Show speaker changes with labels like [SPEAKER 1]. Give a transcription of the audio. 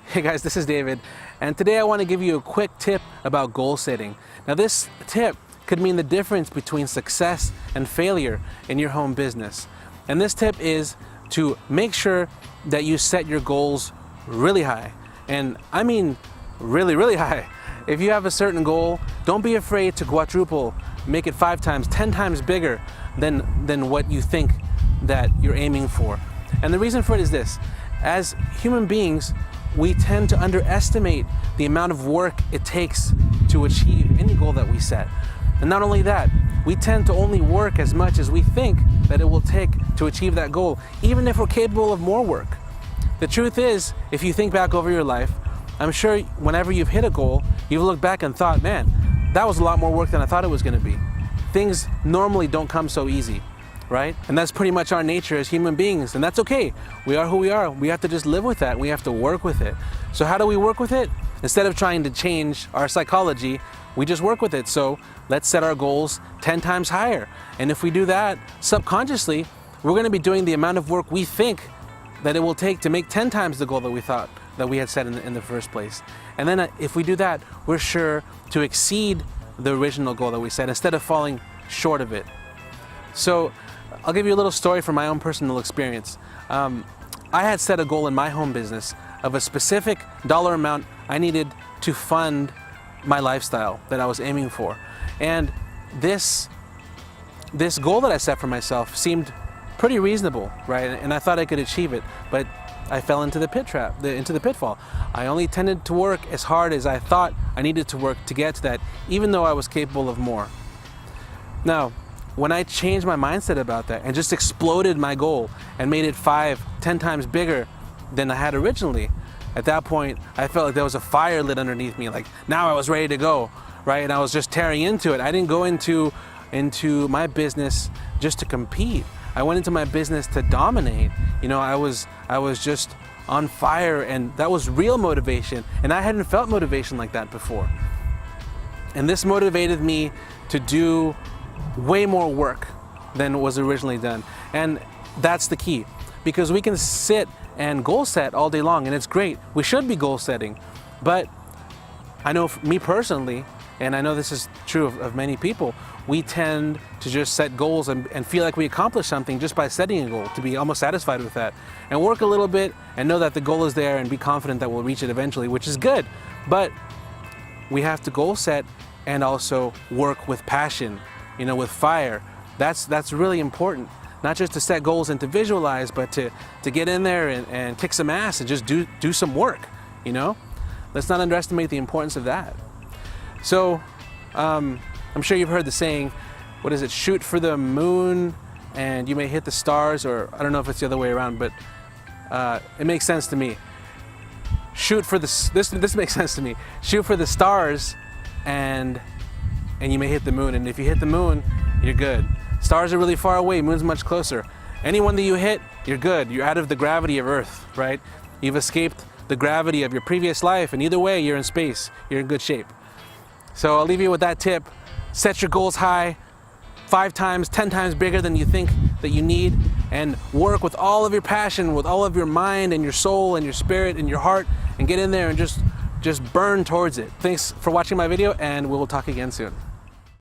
[SPEAKER 1] Hey guys, this is David, and today I want to give you a quick tip about goal setting. Now this tip could mean the difference between success and failure in your home business. And this tip is to make sure that you set your goals really high. And I mean really, really high. If you have a certain goal, don't be afraid to quadruple, make it 5 times, 10 times bigger than what you think that you're aiming for. And the reason for it is this: as human beings, we tend to underestimate the amount of work it takes to achieve any goal that we set. And not only that, we tend to only work as much as we think that it will take to achieve that goal, even if we're capable of more work. The truth is, if you think back over your life, I'm sure whenever you've hit a goal, you've looked back and thought, man, that was a lot more work than I thought it was going to be. Things normally don't come so easy, right? And that's pretty much our nature as human beings, and that's okay. We are who we are. We have to just live with that. We have to work with it. So how do we work with it? Instead of trying to change our psychology, we just work with it. So let's set our goals 10 times higher. And if we do that subconsciously, we're going to be doing the amount of work we think that it will take to make 10 times the goal that we thought that we had set in the first place. And then if we do that, we're sure to exceed the original goal that we set instead of falling short of it. So I'll give you a little story from my own personal experience. I had set a goal in my home business of a specific dollar amount I needed to fund my lifestyle that I was aiming for. And this goal that I set for myself seemed pretty reasonable, right? And I thought I could achieve it, but I fell into the into the pitfall. I only tended to work as hard as I thought I needed to work to get to that, even though I was capable of more. Now, when I changed my mindset about that and just exploded my goal and made it 5, 10 times bigger than I had originally, at that point, I felt like there was a fire lit underneath me. Like now I was ready to go, right? And I was just tearing into it. I didn't go into my business just to compete. I went into my business to dominate. You know, I was just on fire, and that was real motivation. And I hadn't felt motivation like that before. And this motivated me to do way more work than was originally done. And that's the key, because we can sit and goal set all day long, and it's great. We should be goal setting. But I know for me personally, and I know this is true of many people, we tend to just set goals and feel like we accomplished something just by setting a goal, to be almost satisfied with that, and work a little bit and know that the goal is there and be confident that we'll reach it eventually, which is good. But we have to goal set and also work with passion, you know, with fire. That's really important. Not just to set goals and to visualize, but to get in there and kick some ass and just do some work, you know? Let's not underestimate the importance of that. So, I'm sure you've heard the saying, what is it? Shoot for the moon and you may hit the stars, or I don't know if it's the other way around, but it makes sense to me. Shoot for this makes sense to me. Shoot for the stars and you may hit the moon. And if you hit the moon, you're good. Stars are really far away, moon's much closer. Anyone that you hit, you're good. You're out of the gravity of Earth, right? You've escaped the gravity of your previous life, and either way, you're in space. You're in good shape. So I'll leave you with that tip. Set your goals high, 5 times, 10 times bigger than you think that you need, and work with all of your passion, with all of your mind and your soul and your spirit and your heart, and get in there and just burn towards it. Thanks for watching my video, and we'll talk again soon.